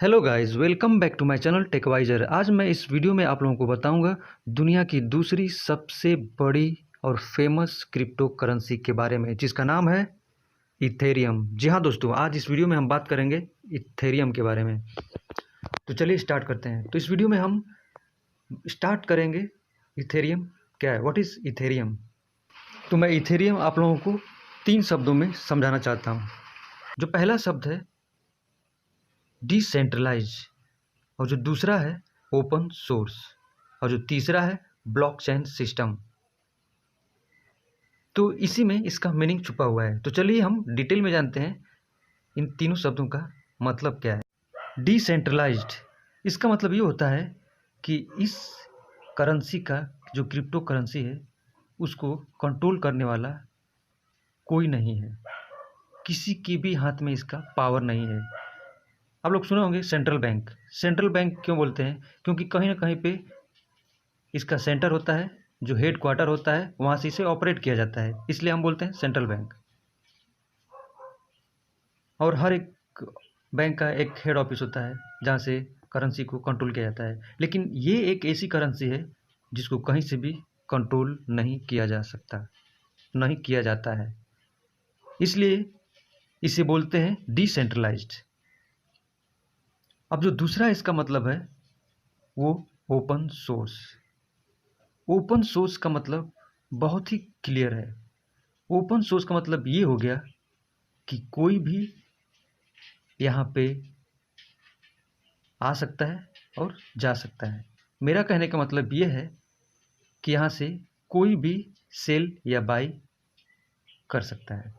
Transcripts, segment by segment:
Hello guys, welcome back to my channel Techwiser. आज मैं इस वीडियो में आप लोगों को बताऊंगा दुनिया की दूसरी सबसे बड़ी और फेमस क्रिप्टो करेंसी के बारे में, जिसका नाम है इथेरियम। जी हाँ दोस्तों, आज इस वीडियो में हम बात करेंगे इथेरियम के बारे में। तो चलिए स्टार्ट करते हैं। तो इस वीडियो में हम स्टार्ट करेंगे इथेरियम क्या है, व्हाट इज़ इथेरियम। तो मैं इथेरियम आप लोगों को 3 शब्दों में समझाना चाहता हूँ। जो पहला शब्द है डिसेंट्रलाइज, और जो दूसरा है ओपन सोर्स, और जो तीसरा है ब्लॉकचेन सिस्टम। तो इसी में इसका मीनिंग छुपा हुआ है। तो चलिए हम डिटेल में जानते हैं इन तीनों शब्दों का मतलब क्या है। डिसेंट्रलाइज्ड, इसका मतलब ये होता है कि इस करेंसी का, जो क्रिप्टो करेंसी है, उसको कंट्रोल करने वाला कोई नहीं है। किसी के भी हाथ में इसका पावर नहीं है। आप लोग सुने होंगे सेंट्रल बैंक। सेंट्रल बैंक क्यों बोलते हैं? क्योंकि कहीं ना कहीं पे इसका सेंटर होता है, जो हेड क्वार्टर होता है, वहाँ से इसे ऑपरेट किया जाता है, इसलिए हम बोलते हैं सेंट्रल बैंक। और हर एक बैंक का एक हेड ऑफिस होता है जहाँ से करेंसी को कंट्रोल किया जाता है। लेकिन ये एक ऐसी करेंसी है जिसको कहीं से भी कंट्रोल नहीं किया जा सकता, नहीं किया जाता है, इसलिए इसे बोलते हैं डिसेंट्रलाइज्ड। अब जो दूसरा इसका मतलब है वो ओपन सोर्स। ओपन सोर्स का मतलब बहुत ही क्लियर है। ओपन सोर्स का मतलब ये हो गया कि कोई भी यहाँ पे आ सकता है और जा सकता है। मेरा कहने का मतलब ये है कि यहाँ से कोई भी सेल या बाई कर सकता है।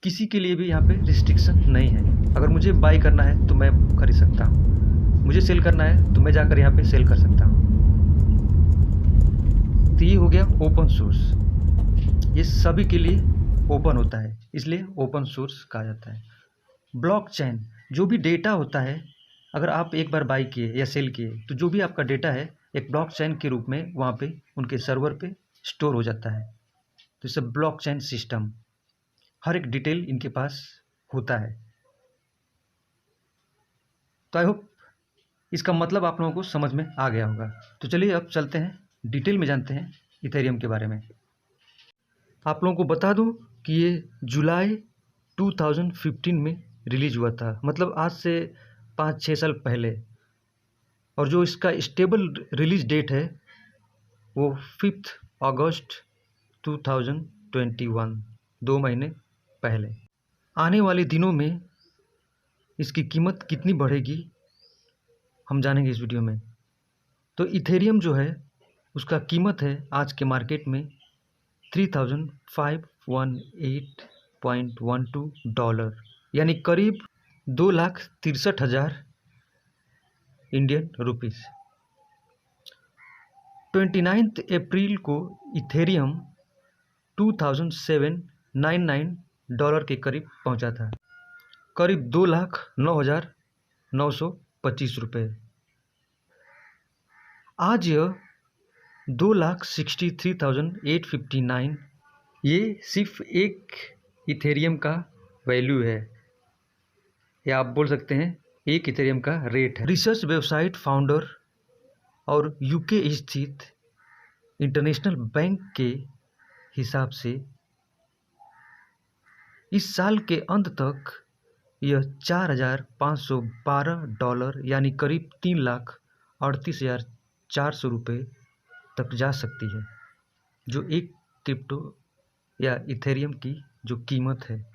किसी के लिए भी यहाँ पे रिस्ट्रिक्शन नहीं है। अगर मुझे बाई करना है तो मैं खरीद सकता हूँ, मुझे सेल करना है तो मैं जाकर यहाँ पे सेल कर सकता हूँ। तो ये हो गया ओपन सोर्स। ये सभी के लिए ओपन होता है, इसलिए ओपन सोर्स कहा जाता है। ब्लॉकचेन, जो भी डेटा होता है, अगर आप एक बार बाई किए या सेल किए तो जो भी आपका डेटा है एक ब्लॉकचेन के रूप में वहाँ पे उनके सर्वर पे स्टोर हो जाता है। तो इसे ब्लॉकचेन सिस्टम, हर एक डिटेल इनके पास होता है। तो आई होप इसका मतलब आप लोगों को समझ में आ गया होगा। तो चलिए अब चलते हैं, डिटेल में जानते हैं इथेरियम के बारे में। आप लोगों को बता दूं कि ये जुलाई 2015 में रिलीज हुआ था, मतलब आज से 5-6 साल पहले। और जो इसका स्टेबल रिलीज डेट है वो 5 अगस्त 2021, 2 महीने पहले। आने वाले दिनों में इसकी कीमत कितनी बढ़ेगी हम जानेंगे इस वीडियो में। तो इथेरियम जो है उसका कीमत है आज के मार्केट में $3,518.12, यानी करीब 2,63,000 इंडियन रुपीस। 29 अप्रैल को इथेरियम $2,799 के करीब पहुंचा था, करीब 2,09,925 रुपये। आज यह 2,63,859, ये सिर्फ एक इथेरियम का वैल्यू है, या आप बोल सकते हैं एक इथेरियम का रेट है। रिसर्च वेबसाइट फाउंडर और यूके स्थित इंटरनेशनल बैंक के हिसाब से इस साल के अंत तक यह $4,512, यानी करीब 3,38,400 रुपये तक जा सकती है। जो एक क्रिप्टो या इथेरियम की जो कीमत है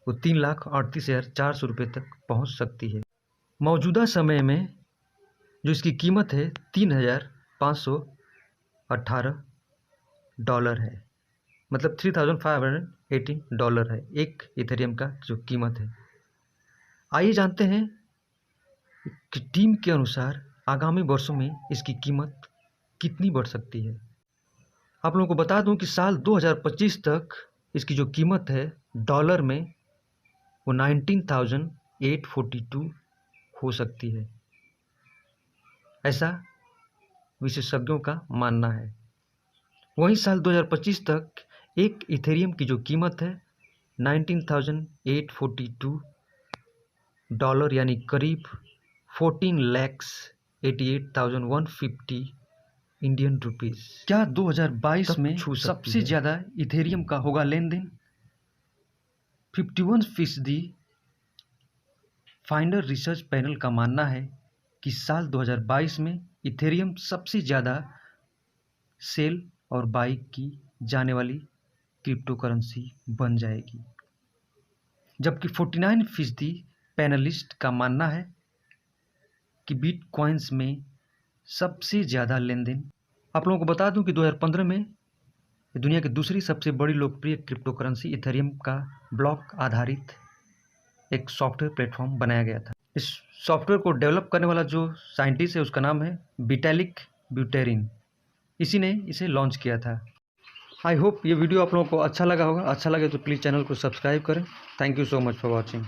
वो 3,38,400 रुपये तक पहुंच सकती है। मौजूदा समय में जो इसकी कीमत है $3,518 है, मतलब $3,518 है एक इथेरियम का जो कीमत है। आइए जानते हैं कि टीम के अनुसार आगामी वर्षों में इसकी कीमत कितनी बढ़ सकती है। आप लोगों को बता दूं कि साल 2025 तक इसकी जो कीमत है डॉलर में वो 19,842 हो सकती है, ऐसा विशेषज्ञों का मानना है। वहीं साल 2025 तक एक इथेरियम की जो कीमत है 19,842 डॉलर यानी करीब 14,88,150 इंडियन रुपीस। क्या 2022 में सबसे ज़्यादा इथेरियम का होगा लेन देन? 51% फाइंडर रिसर्च पैनल का मानना है कि साल 2022 में इथेरियम सबसे ज़्यादा सेल और बाई की जाने वाली क्रिप्टो करेंसी बन जाएगी, जबकि 49% पैनलिस्ट का मानना है कि बिटकॉइंस में सबसे ज़्यादा लेन देन। आप लोगों को बता दूं कि 2015 में दुनिया की दूसरी सबसे बड़ी लोकप्रिय क्रिप्टो करेंसी इथेरियम का ब्लॉक आधारित एक सॉफ्टवेयर प्लेटफॉर्म बनाया गया था। इस सॉफ्टवेयर को डेवलप करने वाला जो साइंटिस्ट है उसका नाम है विटालिक ब्यूटेरिन। इसी ने इसे लॉन्च किया था। आई होप ये वीडियो आप लोगों को अच्छा लगा होगा। अच्छा लगे तो प्लीज़ चैनल को सब्सक्राइब करें। Thank you so much for watching.